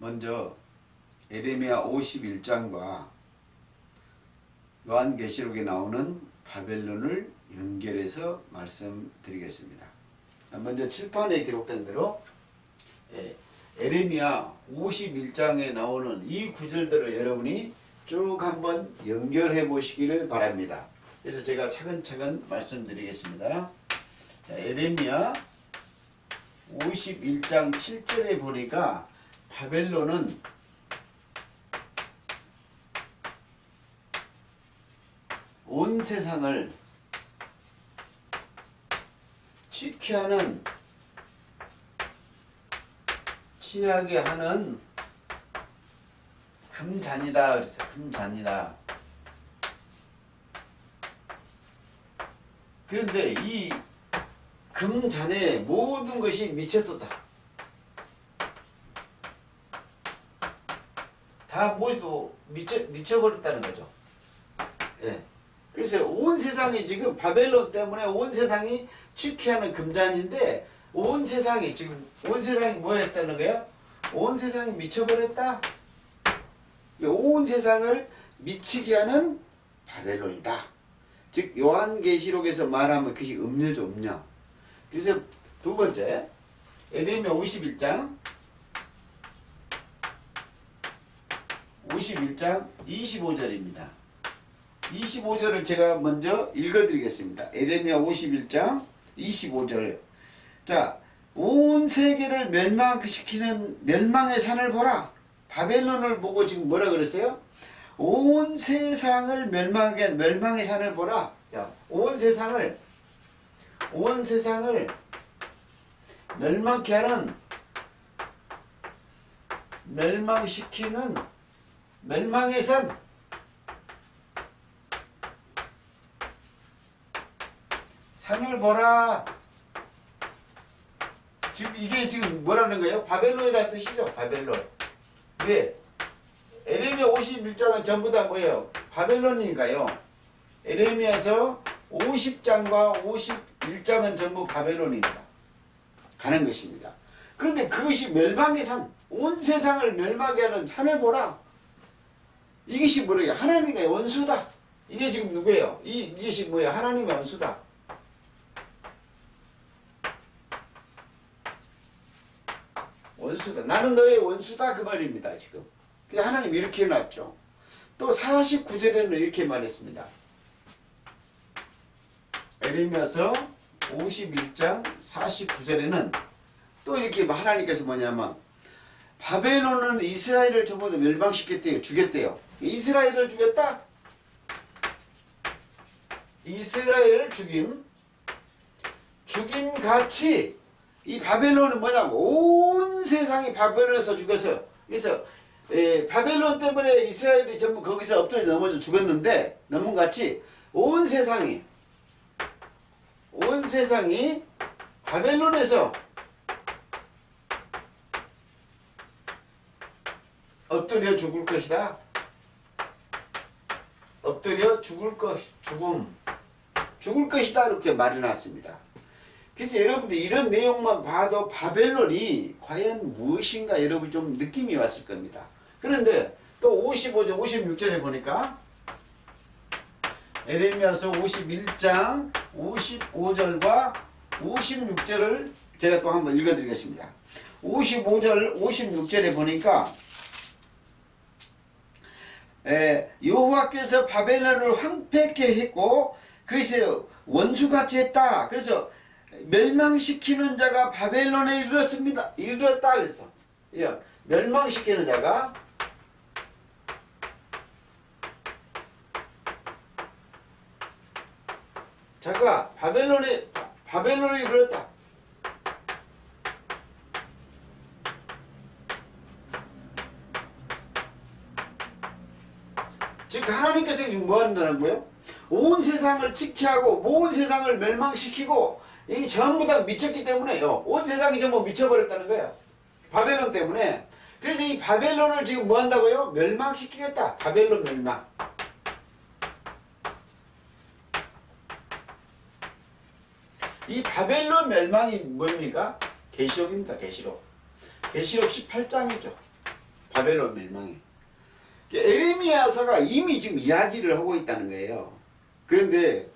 먼저 에레미야 51장과 요한계시록에 나오는 바벨론을 연결해서 말씀드리겠습니다. 먼저 칠판에 기록된 대로 에레미야 51장에 나오는 이 구절들을 여러분이 쭉 한번 연결해 보시기를 바랍니다. 그래서 제가 차근차근 말씀드리겠습니다. 자, 에레미야 51장 7절에 보니까 바벨론은 온 세상을 취하게 하는 금잔이다 그랬어요. 금잔이다. 그런데 이 금잔에 모든 것이 미쳤다. 다 모두 미쳐버렸다는 거죠. 예. 그래서 온 세상이 지금 바벨론 때문에 온 세상이 취하는 금잔인데 온 세상이 뭐 했다는 거예요? 온 세상이 미쳐버렸다. 온 세상을 미치게 하는 바벨론이다. 즉 요한계시록에서 말하면 그것이 음료죠, 음료. 그래서 두 번째 에레미야 51장 25절입니다. 25절을 제가 먼저 읽어드리겠습니다. 에레미야 51장 25절. 자, 온 세계를 멸망시키는 멸망의 산을 보라. 바벨론을 보고 지금 뭐라 그랬어요? 온 세상을 멸망의 산을 보라. 자, 온 세상을 멸망케 하는 멸망시키는 멸망의 산. 산을 보라. 지금 이게 지금 뭐라는 거예요? 바벨론이라는 뜻이죠. 바벨론. 왜? 에레미야 51장은 전부 다 뭐예요? 바벨론이니까요. 에레미야서 50장과 51장은 전부 바벨론입니다. 가는 것입니다. 그런데 그것이 멸망의 산, 온 세상을 멸망하게 하는 산을 보라. 이것이 뭐예요? 하나님의 원수다. 이게 지금 누구예요? 이것이 뭐예요? 하나님의 원수다. 원수다. 나는 너의 원수다. 그 말입니다. 지금. 그냥 하나님 이렇게 해놨죠. 또 49절에는 이렇게 말했습니다. 에레미야서 51장 49절에는 또 이렇게 하나님께서 뭐냐면 바벨론은 이스라엘을 전부 다 멸망시켰대요. 죽였대요. 이스라엘을 죽였다? 이스라엘을 죽임같이 이 바벨론은 뭐냐면 온 세상이 바벨론에서 죽여서 그래서 바벨론 때문에 이스라엘이 전부 거기서 엎드려 넘어져 죽었는데 넘은같이 온 세상이 바벨론에서 엎드려 죽을 것이다. 엎드려 죽을 것이다. 이렇게 말해놨습니다. 그래서 여러분들 이런 내용만 봐도 바벨론이 과연 무엇인가 여러분 좀 느낌이 왔을 겁니다. 그런데 또 55절, 56절에 보니까 에레미야서 51장 55절과 56절을 제가 또 한번 읽어드리겠습니다. 55절, 56절에 보니까 여호와께서 바벨론을 황폐케 했고 그것을 원수같이 했다. 그래서 멸망시키는 자가 바벨론에 이르렀다 그랬어. 멸망시키는 자가 바벨론에 이르렀다. 즉 하나님께서 지금 뭐 한다는 거예요? 온 세상을 치키하고 온 세상을 멸망시키고 이게 전부 다 미쳤기 때문에요. 온 세상이 전부 미쳐버렸다는 거예요. 바벨론 때문에. 그래서 이 바벨론을 지금 뭐 한다고요? 멸망시키겠다. 바벨론 멸망. 이 바벨론 멸망이 뭡니까? 계시록입니다. 계시록 18장이죠. 바벨론 멸망이. 에레미야서가 이미 지금 이야기를 하고 있다는 거예요. 그런데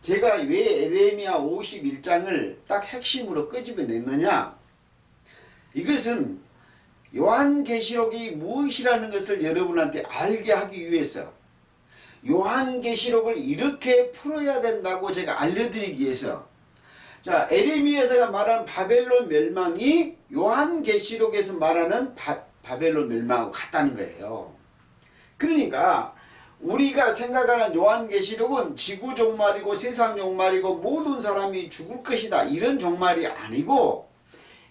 제가 왜 에레미야 51장을 딱 핵심으로 끄집어냈느냐? 이것은 요한계시록이 무엇이라는 것을 여러분한테 알게 하기 위해서, 요한계시록을 이렇게 풀어야 된다고 제가 알려드리기 위해서. 자, 에레미야서가 말하는 바벨론 멸망이 요한계시록에서 말하는 바벨론 멸망하고 같다는 거예요. 그러니까 우리가 생각하는 요한계시록은 지구 종말이고 세상 종말이고 모든 사람이 죽을 것이다, 이런 종말이 아니고,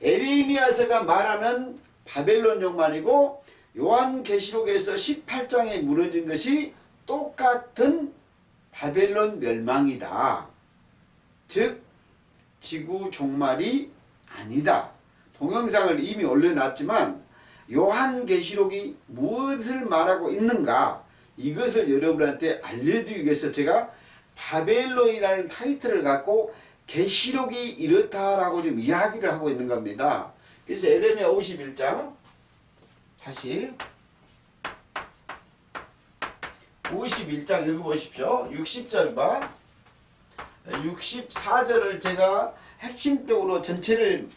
에레미야서가 말하는 바벨론 종말이고 요한계시록에서 18장에 무너진 것이 똑같은 바벨론 멸망이다. 즉 지구 종말이 아니다. 동영상을 이미 올려놨지만 요한계시록이 무엇을 말하고 있는가, 이것을 여러분한테 알려드리기 위해서 제가 바벨론이라는 타이틀을 갖고 계시록이 이렇다라고 좀 이야기를 하고 있는 겁니다. 그래서 에레미야 51장 다시 51장 읽어보십시오. 60절과 64절을 제가 핵심적으로 전체를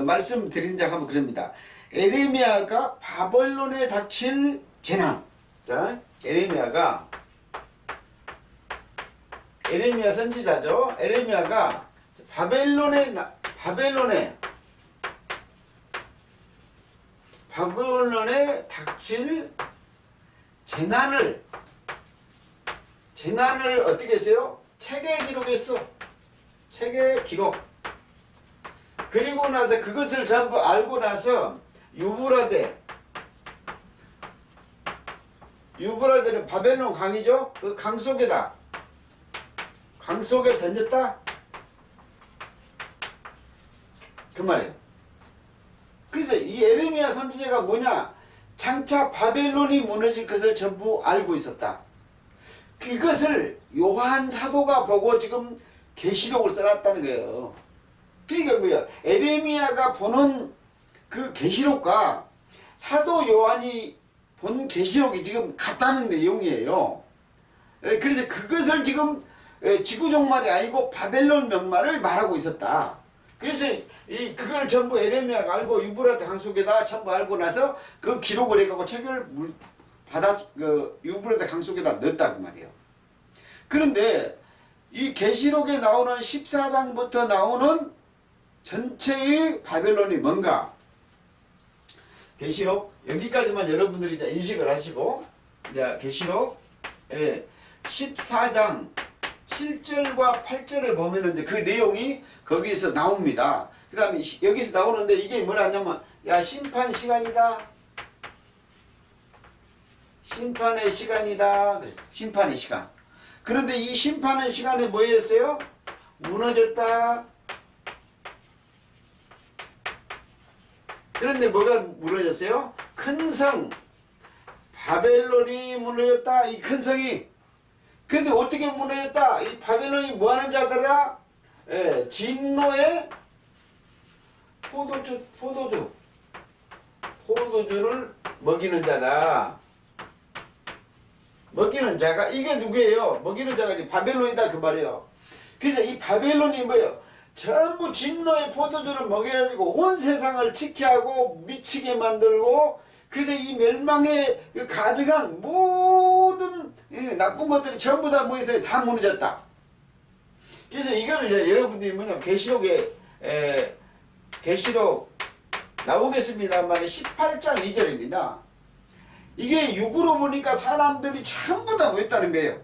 말씀드린 적 하면 그럽니다. 에레미야가 바벨론에 닥칠 재난. 자, 에레미야 선지자죠. 에레미야가 바벨론에 닥칠 재난을 어떻게 했어요? 책에 기록했어. 책에 기록. 그리고 나서 그것을 전부 알고 나서 유브라데는 바벨론 강이죠. 그 강 속에다, 강 속에 던졌다, 그 말이에요. 그래서 이 에레미야 선지자가 뭐냐, 장차 바벨론이 무너질 것을 전부 알고 있었다. 그것을 요한 사도가 보고 지금 계시록을 써놨다는 거예요. 그러니까 뭐야, 에레미야가 보는 그 계시록과 사도 요한이 본 계시록이 지금 같다는 내용이에요. 그래서 그것을 지금 지구 종말이 아니고 바벨론 멸망을 말하고 있었다. 그래서 그걸 전부 에레미야가 알고 유브라데 강 속에다 전부 알고 나서 그 기록을 해가고 책을 유브라데 강 속에다 넣었다 그 말이에요. 그런데 이 계시록에 나오는 14장부터 나오는 전체의 바벨론이 뭔가, 계시록 여기까지만 여러분들이 이제 인식을 하시고, 이제 계시록 14장 7절과 8절을 보면은 이제 그 내용이 거기에서 나옵니다. 그 다음에 여기서 나오는데 이게 뭐라냐면, 야, 심판 시간이다. 심판의 시간이다. 그래서 심판의 시간. 그런데 이 심판의 시간에 뭐였어요? 무너졌다. 그런데 뭐가 무너졌어요? 큰 성 바벨론이 무너졌다. 이 큰 성이. 근데 어떻게 무너졌다? 이 바벨론이 뭐하는 자들아? 진노의 포도주를 먹이는 자다. 먹이는 자가 이게 누구예요? 먹이는 자가 이제 바벨론이다 그 말이에요. 그래서 이 바벨론이 뭐예요? 전부 진노의 포도주를 먹여가지고 온 세상을 치키하고 미치게 만들고, 그래서 이 멸망에 가져간 모든 나쁜 것들이 전부 다 뭐해서 다 무너졌다. 그래서 이걸 이제 여러분들이 뭐냐, 계시록 나오겠습니다만 18장 2절입니다. 이게 육으로 보니까 사람들이 전부 다 뭐했다는 거예요.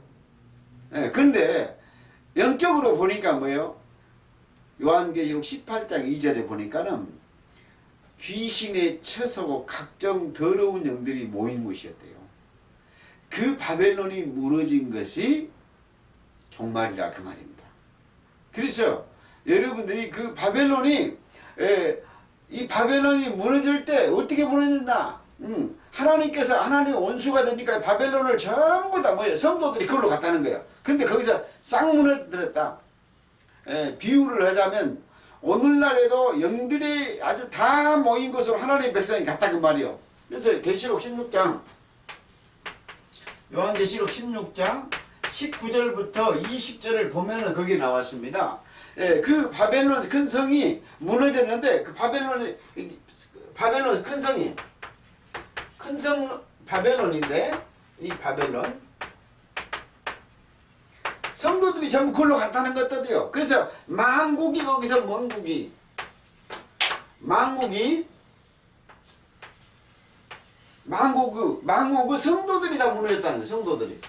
그런데 영적으로 보니까 뭐예요? 요한계시록 18장 2절에 보니까는 귀신에 처서고 각종 더러운 영들이 모인 곳이었대요. 그 바벨론이 무너진 것이 종말이라 그 말입니다. 그래서 여러분들이 그 바벨론이 이 바벨론이 무너질 때 어떻게 무너진다? 하나님께서 하나님의 원수가 되니까 바벨론을 전부 다 뭐예요? 성도들이 그걸로 갔다는 거예요. 근데 거기서 싹 무너뜨렸다. 비유를 하자면 오늘날에도 영들이 아주 다 모인 것으로 하나님의 백성이 갔다 그 말이요. 그래서 계시록 16장 요한계시록 16장 19절부터 20절을 보면은 거기 나왔습니다. 예, 그 바벨론 큰 성이 무너졌는데 그 바벨론 큰 성이 큰 성 바벨론인데 이 바벨론 성도들이 전부 그걸로 갔다는 것들이요. 그래서 만국이 거기서 만국 성도들이 다 무너졌다는 거예요. 성도들이.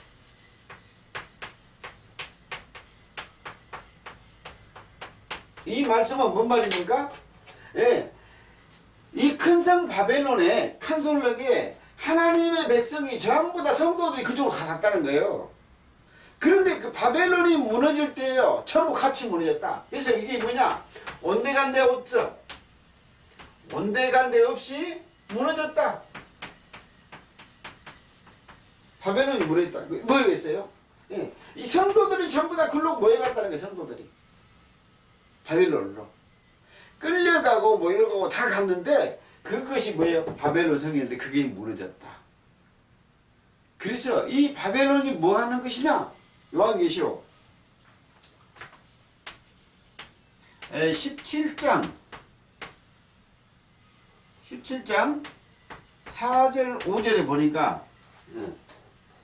이 말씀은 뭔 말입니까? 예. 이 큰 성 바벨론의 칸솔락에 하나님의 백성이 전부 다 성도들이 그쪽으로 갔다는 거예요. 그런데 그 바벨론이 무너질 때요, 전부 같이 무너졌다. 그래서 이게 뭐냐? 온데간데 없어. 온데간데 없이 무너졌다. 바벨론이 무너졌다. 뭐였어요? 예. 이 성도들이 전부 다 글로 모여갔다는 거예요, 성도들이. 바벨론으로. 끌려가고 모여가고 다 갔는데, 그것이 뭐예요? 바벨론 성이었는데 그게 무너졌다. 그래서 이 바벨론이 뭐 하는 것이냐? 요한계시록 17장 4절 5절에 보니까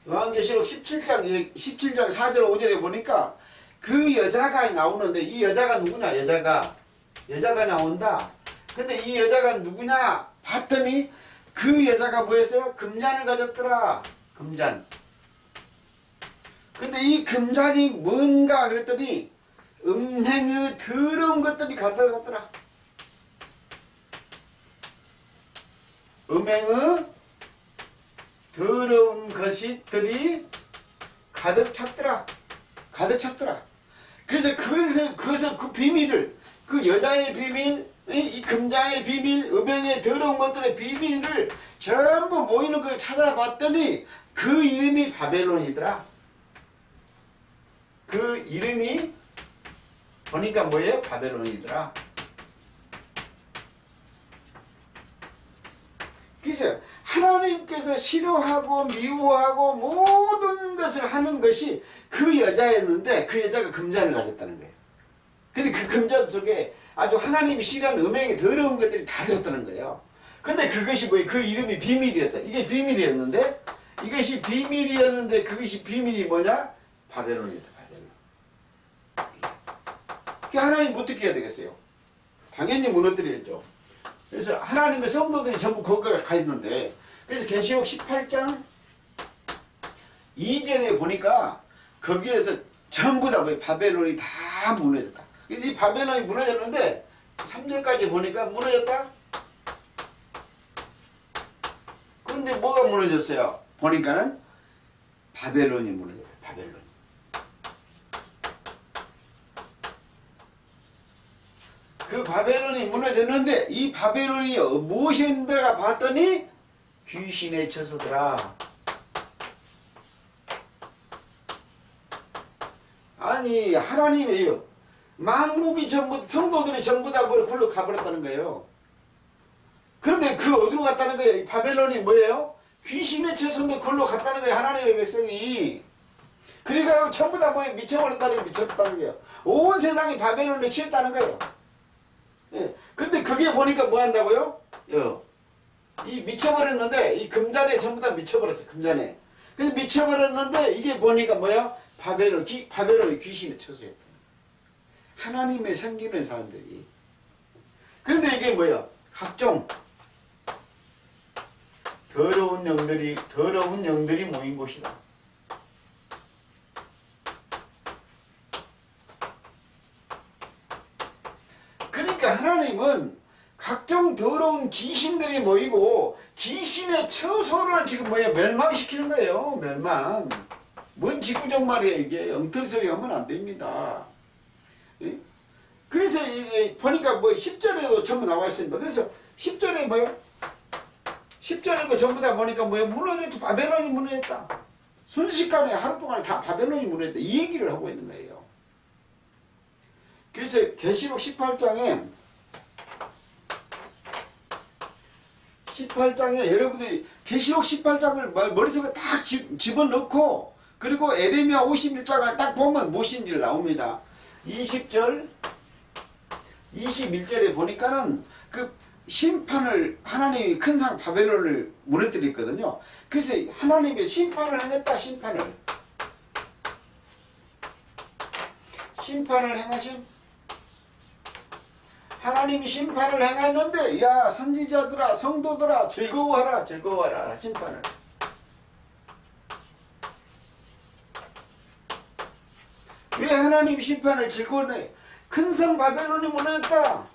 요한계시록 17장 4절 5절에 보니까 그 여자가 나오는데 이 여자가 누구냐? 여자가 나온다. 근데 이 여자가 누구냐? 봤더니 그 여자가 뭐였어요? 금잔을 가졌더라. 금잔. 근데 이 금잔이 뭔가 그랬더니 음행의 더러운 것들이 가득하더라. 음행의 더러운 것들이 가득 찼더라. 그래서 그것을 그 비밀을, 그 여자의 비밀, 이 금장의 비밀, 음행의 더러운 것들의 비밀을 전부 모이는 걸 찾아봤더니 그 이름이 바벨론이더라. 그 이름이 보니까 뭐예요? 바벨론이더라. 그래서 하나님께서 싫어하고 미워하고 모든 것을 하는 것이 그 여자였는데 그 여자가 금잔을 가졌다는 거예요. 근데 그 금잔 속에 아주 하나님이 싫어하는 음행의 더러운 것들이 다 들었다는 거예요. 근데 그것이 뭐예요? 그 이름이 비밀이었다. 이게 비밀이었는데 그것이 비밀이 뭐냐? 바벨론이다. 하나님 어떻게 해야 되겠어요? 당연히 무너뜨려야죠. 그래서 하나님의 성도들이 전부 거기에 가 있는데, 그래서 계시록 18장 2절에 보니까 거기에서 전부 다 바벨론이 다 무너졌다. 그래서 이 바벨론이 무너졌는데 3절까지 보니까 무너졌다. 그런데 뭐가 무너졌어요? 보니까는 바벨론이 무너졌다. 바벨론. 그 바벨론이 무너졌는데 이 바벨론이 무엇인가 봤더니 귀신의 처소더라. 아니 하나님이에요. 만국이 전부 성도들이 전부 다 굴러 가버렸다는 거예요. 그런데 그 어디로 갔다는 거예요? 이 바벨론이 뭐예요? 귀신의 처소인데 굴러 갔다는 거예요. 하나님의 백성이. 그러니까 전부 다 뭐예요? 미쳤다는 거예요. 온 세상이 바벨론에 취했다는 거예요. 예. 근데 그게 보니까 뭐 한다고요? 이 미쳐버렸는데, 이 금잔에 전부 다 미쳐버렸어, 금잔에. 근데 미쳐버렸는데, 이게 보니까 뭐야? 바벨론이 귀신의 처소였다. 하나님의 섬기는 사람들이. 그런데 이게 뭐야? 각종 더러운 영들이 모인 곳이다. 그러니까 하나님은 각종 더러운 귀신들이 모이고 귀신의 처소를 지금 멸망시키는 거예요. 멸망. 뭔 지구적 말이에요 이게. 엉터리 소리 하면 안 됩니다. 그래서 이게 보니까 10절에도 전부 나와 있습니다. 그래서 10절에 10절에도 전부 다 보니까 무너졌다. 바벨론이 무너졌다. 순식간에 하루 동안에 다 바벨론이 무너졌다. 이 얘기를 하고 있는 거예요. 그래서 계시록 18장에 18장에 여러분들이 계시록 18장을 머릿속에 딱 집어넣고 그리고 에레미야 51장을 딱 보면 무엇인지 나옵니다. 20절 21절에 보니까는 그 심판을 하나님이 큰 상 바벨론을 무너뜨렸거든요. 그래서 하나님이 심판을 행했다. 심판을 행하심. 하나님이 심판을 행했는데 야 선지자들아 성도들아 즐거워하라 심판을. 왜 하나님이 심판을 즐거워해? 큰 성 바벨론이 무너졌다.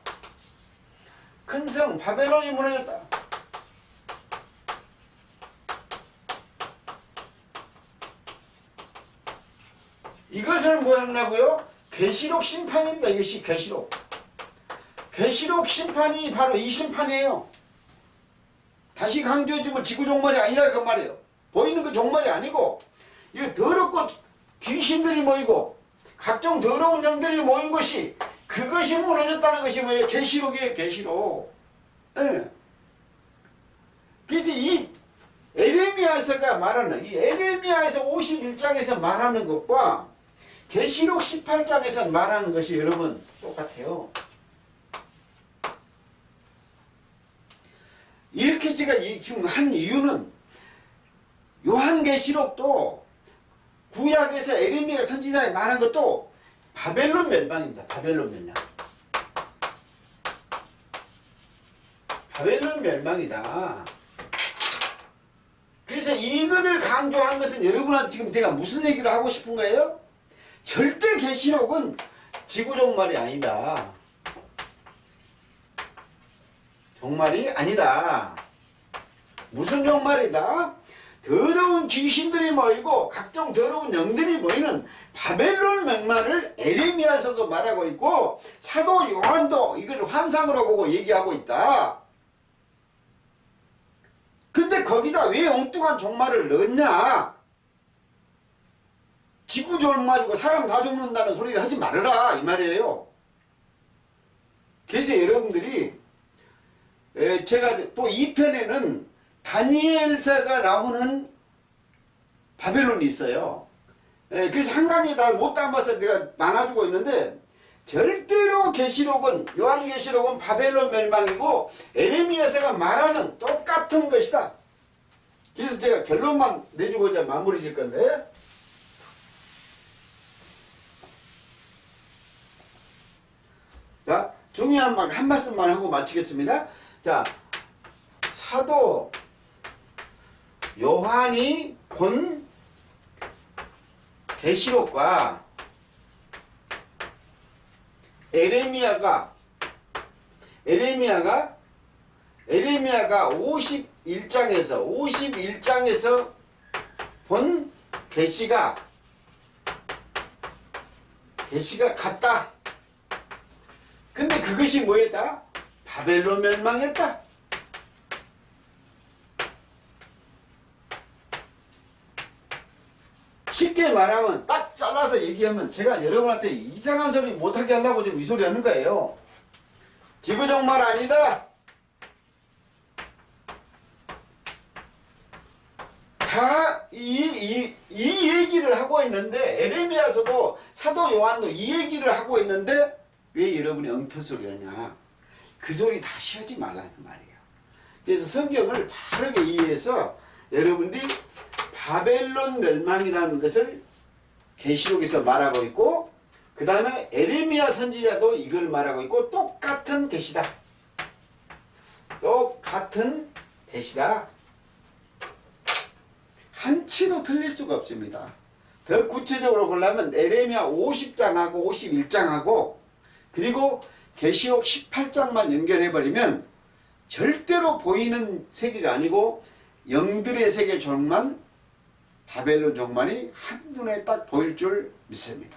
큰 성 바벨론이 무너졌다. 이것을 뭐 하냐고요? 계시록 심판입니다. 이것이 계시록. 계시록 심판이 바로 이 심판이에요. 다시 강조해주면 지구 종말이 아니라 그 말이에요. 보이는 그 종말이 아니고 이 더럽고 귀신들이 모이고 각종 더러운 영들이 모인 것이 그것이 무너졌다는 것이 뭐예요? 계시록이에요. 계시록. 네. 그래서 이 에레미야서가 말하는 이 에레미야에서 51장에서 말하는 것과 계시록 18장에서 말하는 것이 여러분 똑같아요. 이렇게 제가 지금 한 이유는 요한계시록도 구약에서 에레미야 선지자에 말한 것도 바벨론 멸망입니다. 바벨론 멸망. 바벨론 멸망이다. 그래서 이거를 강조한 것은 여러분한테 지금 제가 무슨 얘기를 하고 싶은 거예요? 절대 계시록은 지구 종말이 아니다. 종말이 아니다. 무슨 종말이다? 더러운 귀신들이 모이고 각종 더러운 영들이 모이는 바벨론 멸망을 에레미야서도 말하고 있고 사도 요한도 이걸 환상으로 보고 얘기하고 있다. 근데 거기다 왜 엉뚱한 종말을 넣었냐? 지구 종말이고 사람 다 죽는다는 소리를 하지 말아라 이 말이에요. 그래서 여러분들이 제가 또 2편에는 다니엘서가 나오는 바벨론이 있어요. 그래서 한 강의 다 못 담아서 내가 나눠주고 있는데 절대로 계시록은 요한계시록은 바벨론 멸망이고 에레미야서가 말하는 똑같은 것이다. 그래서 제가 결론만 내주고자 마무리 질 건데 자 중요한 말 한 말씀만 하고 마치겠습니다. 자 사도 요한이 본 계시록과 에레미야가 51장에서 본 계시가 같다. 근데 그것이 뭐였다? 바벨론 멸망했다. 쉽게 말하면 딱 잘라서 얘기하면 제가 여러분한테 이상한 소리 못하게 하려고 지금 이 소리 하는 거예요. 지구 종말 아니다. 다 이 얘기를 하고 있는데 에레미야서도 사도 요한도 이 얘기를 하고 있는데 왜 여러분이 엉터소리 하냐. 그 소리 다시 하지 말라는 말이에요. 그래서 성경을 바르게 이해해서 여러분들이 바벨론 멸망이라는 것을 계시록에서 말하고 있고 그 다음에 에레미야 선지자도 이걸 말하고 있고 똑같은 계시다. 똑같은 계시다. 한치도 틀릴 수가 없습니다. 더 구체적으로 보려면 에레미야 50장하고 51장하고 그리고 계시록 18장만 연결해버리면 절대로 보이는 세계가 아니고 영들의 세계 종말 바벨론 종말이 한눈에 딱 보일 줄 믿습니다.